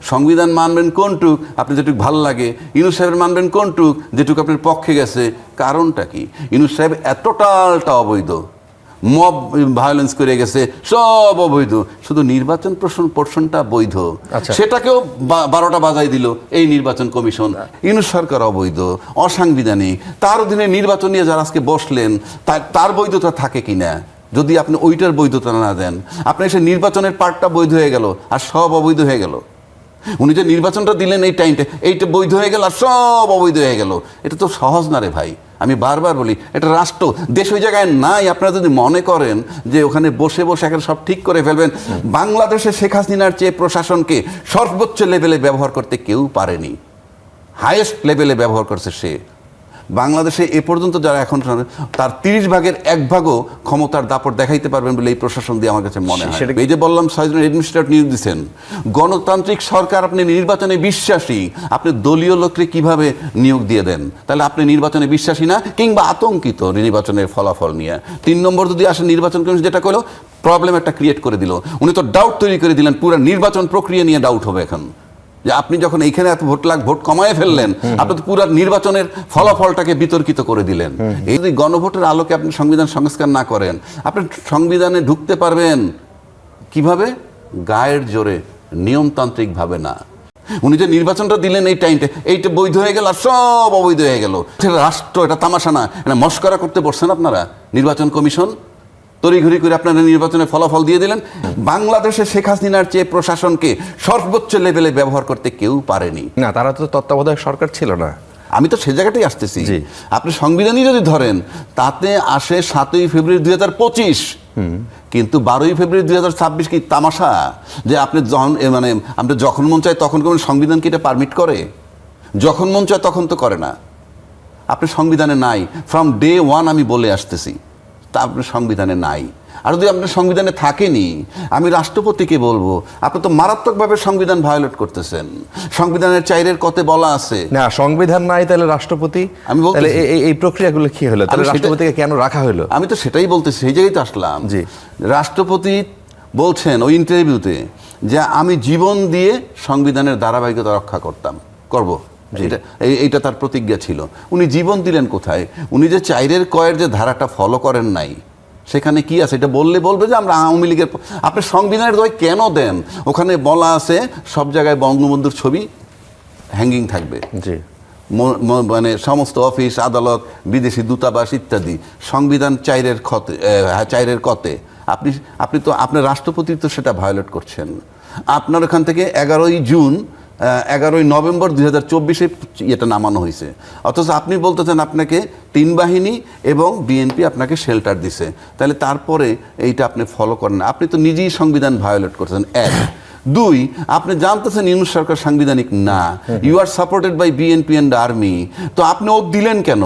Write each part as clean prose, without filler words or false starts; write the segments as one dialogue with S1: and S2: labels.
S1: সংবিধান মানবেন কোনটুক আপনি যেটুকু ভালো লাগে, ইউনূস সাহেবের মানবেন কোনটুক যেটুকু আপনার পক্ষে গেছে। কারণটা কি? ইউনূস সাহেব এতটালটা অবৈধ, মব ভায়োলেন্স করে গেছে, সব অবৈধ, শুধু নির্বাচন পোর্শনটা বৈধ। সেটাকেও 12টা বাজাই দিল এই নির্বাচন কমিশন। ইউনূস সরকার অবৈধ, অসাংবিধানিক, তার অধীনে নির্বাচন নিয়ে যারা আজকে বসলেন তার বৈধতা থাকে কিনা, যদি আপনি ওইটার বৈধতা না দেন, আপনি এসে নির্বাচনের পার্টটা বৈধ হয়ে গেল আর সব অবৈধ হয়ে গেল। উনি যে নির্বাচনটা দিলেন এই টাইমটা, এইটা বৈধ হয়ে গেল আর সব অবৈধ হয়ে গেল। এটা তো সহজ না রে ভাই। আমি বারবার বলি, এটা রাষ্ট্র, দেশ ওই জায়গায় নাই। আপনারা যদি মনে করেন যে ওখানে বসে বসে এখানে সব ঠিক করে ফেলবেন, বাংলাদেশে শেখ হাসিনার চেয়ে প্রশাসনকে সর্বোচ্চ লেভেলে ব্যবহার করতে কেউ পারেনি। হাইয়েস্ট লেভেলে ব্যবহার করছে সে। বাংলাদেশে এ পর্যন্ত যারা এখন তার 30 ভাগের 1 ভাগও ক্ষমতার দাপট দেখাইতে পারবেন বলে এই প্রশাসন দিয়ে আমার কাছে মনে হয়। এই যে বললাম 6 জন অ্যাডমিনিস্ট্রেটর নিয়োগ দিচ্ছেন, গণতান্ত্রিক সরকার, আপনি নির্বাচনে বিশ্বাসী, আপনি দলীয় লোককে কিভাবে নিয়োগ দিয়ে দেন? তাহলে আপনি নির্বাচনে বিশ্বাসী না, কিংবা আতঙ্কিত নির্বাচনের ফলাফল নিয়ে। 3 নম্বর যদি আসে, নির্বাচন কমিশন যেটা করলো, প্রবলেম একটা ক্রিয়েট করে দিল। উনি তো ডাউট তৈরি করে দিলেন, পুরো নির্বাচন প্রক্রিয়া নিয়ে ডাউট হবে এখন। যে আপনি যখন এইখানে এত ভোট কমায় ফেললেন, আপনি তো পুরো নির্বাচনের ফলাফলটাকে বিতর্কিত করে দিলেন। এই যদি গণভোটের আলোকে আপনি সংবিধান সংস্কার না করেন, আপনি সংবিধানে ঢুকতে পারবেন কিভাবে? গায়ের জোরে, নিয়মতান্ত্রিক ভাবে না। উনি যে নির্বাচনটা দিলেন এই টাইমটা, এইটা বৈধ হয়ে গেল আর সব অবৈধ হয়ে গেল। রাষ্ট্র, এটা তামাশা না, এটা মস্করা করতে বসছেন আপনারা। নির্বাচন কমিশন তড়িঘড়ি করে আপনারা নির্বাচনের ফলাফল দিয়ে দিলেন। বাংলাদেশে শেখ হাসিনার চেয়ে প্রশাসনকে সর্বোচ্চ লেভেলে ব্যবহার করতে কেউ পারেনি।
S2: না, তারা তো তত্ত্বাবধায়ক সরকার ছিল না।
S1: আমি তো সে জায়গাটাই আসতেছি। আপনি সংবিধানই যদি ধরেন, তাতে আসে 7ই ফেব্রুয়ারি 2025, কিন্তু 12ই ফেব্রুয়ারি 2026 কি তামাশা? যে আপনি আপনি যখন মন চায় তখন করবেন, সংবিধান কি এটা পারমিট করে? যখন মন চায় তখন তো করে না। আপনি সংবিধানে নাই, ফ্রম ডে 1 আমি বলে আসতেছি, তা আপনার সংবিধানে নাই। আর যদি আপনার সংবিধানে থাকেনি, আমি রাষ্ট্রপতিকে বলবো, আপনি তো মারাত্মকভাবে সংবিধান ভায়োলেট করতেছেন। সংবিধানের 4-এর কতে বলা আছে
S2: না, সংবিধান নাই, তাহলে রাষ্ট্রপতি,
S1: আমি বলতে
S2: এই প্রক্রিয়াগুলো কি হলো? তাহলে রাষ্ট্রপতিকে কেন রাখা হলো?
S1: আমি তো সেটাই বলতেছি, সেই জায়গায় তো আসলাম। রাষ্ট্রপতি বলছেন ওই ইন্টারভিউতে যে আমি জীবন দিয়ে সংবিধানের ধারাবাহিকতা রক্ষা করব। এইটা তার প্রতিজ্ঞা ছিল। উনি জীবন দিলেন কোথায়? উনি যে 4-এর কয়ের যে ধারাটা ফলো করেন নাই, সেখানে কি আছে? এটা বলবে যে আমরা আওয়ামী লীগের। আপনি সংবিধানের দয় কেন দেন? ওখানে বলা আছে সব জায়গায় বঙ্গবন্ধুর ছবি হ্যাঙ্গিং থাকবে, মানে সমস্ত অফিস, আদালত, বিদেশি দূতাবাস ইত্যাদি। সংবিধান 4-এর কতে আপনি তো আপনার রাষ্ট্রপতি তো সেটা ভায়োলেট করছেন। আপনার ওখান থেকে 11ই নভেম্বর 2024 এটা নামানো হয়েছে, অথচ আপনি বলতেছেন আপনাকে 3 বাহিনী এবং বিএনপি আপনাকে শেল্টার দিছে। তাহলে তারপরে এইটা আপনি ফলো করেন না, আপনি তো নিজেই সংবিধান ভায়োলেট করছেন। 1, 2, আপনি জানতেছেন ইউনূস সরকার সাংবিধানিক না, you are supported by BNP and army. তো আপনি ওত দিলেন কেন?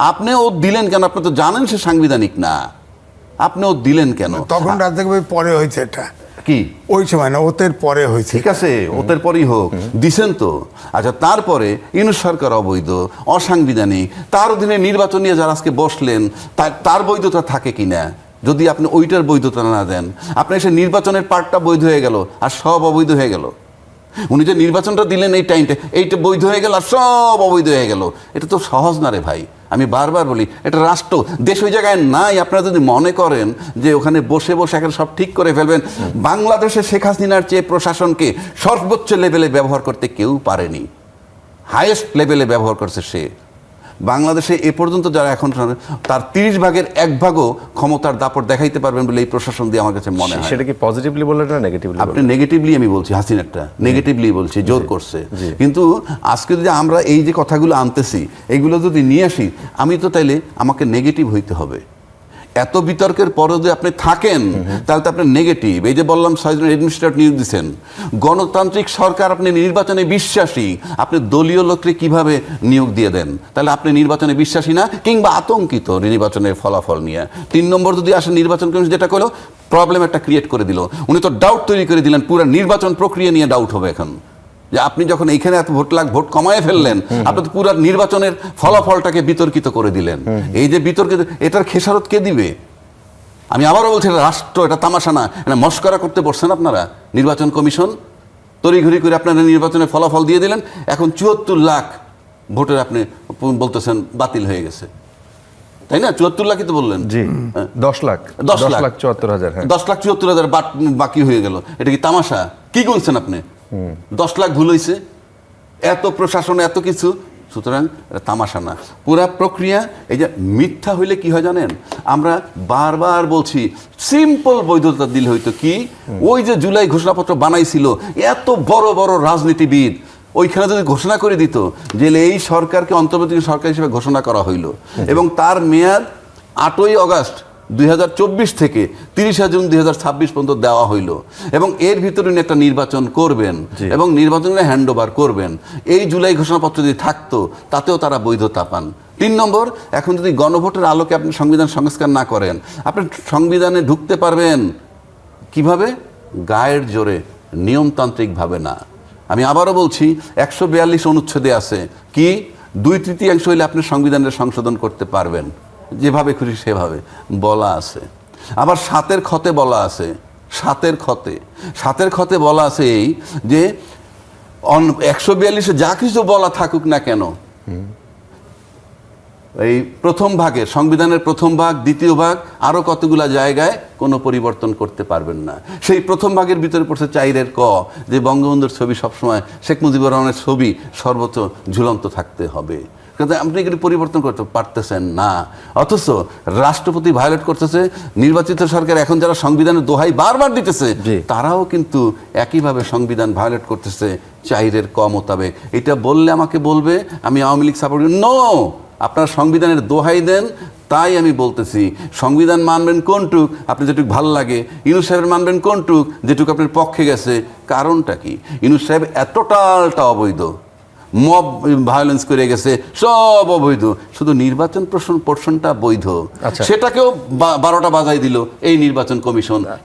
S1: আপনি তো জানেন সে সাংবিধানিক না, আপনি ওত দিলেন কেন?
S3: তখন রাজ্জাক ভাই পরে হয়েছে এটা
S1: কি?
S3: ওই সময় না, ওতের পরে হয়েছে।
S1: ঠিক আছে, ওতের পরেই হোক, দিছেন তো। আচ্ছা, তারপরে ইউনূস সরকার অবৈধ, অসাংবিধানিক, তার অধীনে নির্বাচন নিয়ে যারা আজকে বসলেন তার বৈধতা থাকে কিনা, যদি আপনি ওইটার বৈধতা না দেন, আপনি এসে নির্বাচনের পার্টটা বৈধ হয়ে গেল আর সব অবৈধ হয়ে গেল। উনি যে নির্বাচনটা দিলেন এই টাইমটা, এইটা বৈধ হয়ে গেল আর সব অবৈধ হয়ে গেল। এটা তো সহজ না রে ভাই। আমি বারবার বলি, এটা রাষ্ট্র, দেশ ওই জায়গায় নাই। আপনারা যদি মনে করেন যে ওখানে বসে বসে এখানে সব ঠিক করে ফেলবেন, বাংলাদেশে শেখ হাসিনার চেয়ে প্রশাসনকে সর্বোচ্চ লেভেলে ব্যবহার করতে কেউ পারেনি। হাইয়েস্ট লেভেলে ব্যবহার করছে সে। বাংলাদেশে এ পর্যন্ত যারা এখন তার 30 ভাগের 1 ভাগও ক্ষমতার দাপট দেখাইতে পারবেন বলে এই প্রশাসন দিয়ে আমার কাছে মনে হয়।
S2: সেটা কি পজিটিভলি বললেন না নেগেটিভলি?
S1: আপনি নেগেটিভলি, আমি বলছি হাসিনারটা নেগেটিভলি বলছি, জোর করছে। কিন্তু আজকে যদি আমরা এই যে কথাগুলো আনতেছি, এইগুলো যদি নিয়ে আসি, আমি তো তাইলে আমাকে নেগেটিভ হইতে হবে। এত বিতর্কের পরে যদি আপনি থাকেন, তাহলে তো আপনি নেগেটিভ। এই যে বললাম 6 জন অ্যাডমিনিস্ট্রেটর নিয়োগ দিচ্ছেন, গণতান্ত্রিক সরকার, আপনি নির্বাচনে বিশ্বাসী, আপনি দলীয় লোককে কিভাবে নিয়োগ দিয়ে দেন? তাহলে আপনি নির্বাচনে বিশ্বাসী না, কিংবা আতঙ্কিত নির্বাচনের ফলাফল নিয়ে। 3 নম্বর যদি আসে, নির্বাচন কমিশন যেটা করলো, প্রবলেম একটা ক্রিয়েট করে দিল। উনি তো ডাউট তৈরি করে দিলেন, পুরো নির্বাচন প্রক্রিয়া নিয়ে ডাউট হবে এখন। যে আপনি যখন এইখানে এত ভোট কমায় ফেললেন, আপনি তো পুরো নির্বাচনের ফলাফলটাকে বিতর্কিত করে দিলেন। এই যে বিতর্কিত, এটার খেসারত কে দিবে? আমি আবারও বলছি, রাষ্ট্র, এটা তামাশা না, এটা মস্করা করতে বসছেন আপনারা। নির্বাচন কমিশন তড়িঘড়ি করে আপনারা নির্বাচনের ফলাফল দিয়ে দিলেন, এখন ৭৪ লাখ ভোটের আপনি বলতেছেন বাতিল হয়ে গেছে, তাই না? ৭৪ লাখই তো বললেন।
S2: জি, 10 লাখ
S1: 10 লাখ
S2: 74,000। হ্যাঁ,
S1: 10,74,000 বাকি হয়ে গেল। এটা কি তামাশা? কি গুনছেন আপনি? 10 লাখ ভুল হয়েছে, এত প্রশাসন, এত কিছু। সুতরাং এটা তামাশা না, পুরা প্রক্রিয়া। এই যে মিথ্যা হইলে কি হয় জানেন, আমরা বারবার বলছি সিম্পল বৈধতা দিলে হইতো কি, ওই যে জুলাই ঘোষণাপত্র বানাইছিল এত বড় বড় রাজনীতিবিদ, ওইখানে যদি ঘোষণা করে দিত যে এই সরকারকে অন্তর্বর্তী সরকার হিসেবে ঘোষণা করা হইল এবং তার মেয়াদ 8ই অগাস্ট 2024 থেকে 30 জুন 2026 পর্যন্ত দেওয়া হইল এবং এর ভিতরে উনি একটা নির্বাচন করবেন এবং নির্বাচনে হ্যান্ড ওভার করবেন, এই জুলাই ঘোষণাপত্র যদি থাকতো তাতেও তারা বৈধতা পান। 3 নম্বর, এখন যদি গণভোটের আলোকে আপনি সংবিধান সংস্কার না করেন, আপনি সংবিধানে ঢুকতে পারবেন কিভাবে? গায়ের জোরে, নিয়মতান্ত্রিকভাবে না। আমি আবারও বলছি, 142 অনুচ্ছেদে আছে কি 2/3 হইলে আপনি সংবিধানের সংশোধন করতে পারবেন, যেভাবে খুশি সেভাবে বলা আছে। আবার 7-এর খতে বলা আছে, 7-এর খতে বলা আছে এই যে 142-এ যা কিছু বলা থাকুক না কেন, এই প্রথম ভাগে, সংবিধানের প্রথম ভাগ, দ্বিতীয় ভাগ, আরো কতগুলা জায়গায় কোনো পরিবর্তন করতে পারবেন না। সেই প্রথম ভাগের ভিতরে পড়ছে 4-এর ক, যে বঙ্গবন্ধুর ছবি সবসময়, শেখ মুজিবুর রহমানের ছবি সর্বোচ্চ ঝুলন্ত থাকতে হবে। কিন্তু আপনি এগুলি পরিবর্তন করতে পারতেছেন না, অথচ রাষ্ট্রপতি ভায়োলেট করতেছে। নির্বাচিত সরকার এখন যারা সংবিধানের দোহাই বারবার দিতেছে, তারাও কিন্তু একইভাবে সংবিধান ভায়োলেট করতেছে 4-এর ক মোতাবেক। এটা বললে আমাকে বলবে আমি আওয়ামী লীগ সাপোর্ট, নো, আপনার সংবিধানের দোহাই দেন। তাই আমি বলতেছি, সংবিধান মানবেন কোনটুক আপনি যেটুক ভালো লাগে, ইউনূস সাহেবের মানবেন কোনটুক যেটুক আপনার পক্ষে গেছে। কারণটা কি? ইউনূস সাহেব এতটালটা অবৈধ, মব ভায়োলেন্স করে গেছে, সব অবৈধ, শুধু নির্বাচন পোর্শনটা বৈধ। সেটাকেও 12টা বাজাই দিল এই নির্বাচন কমিশন।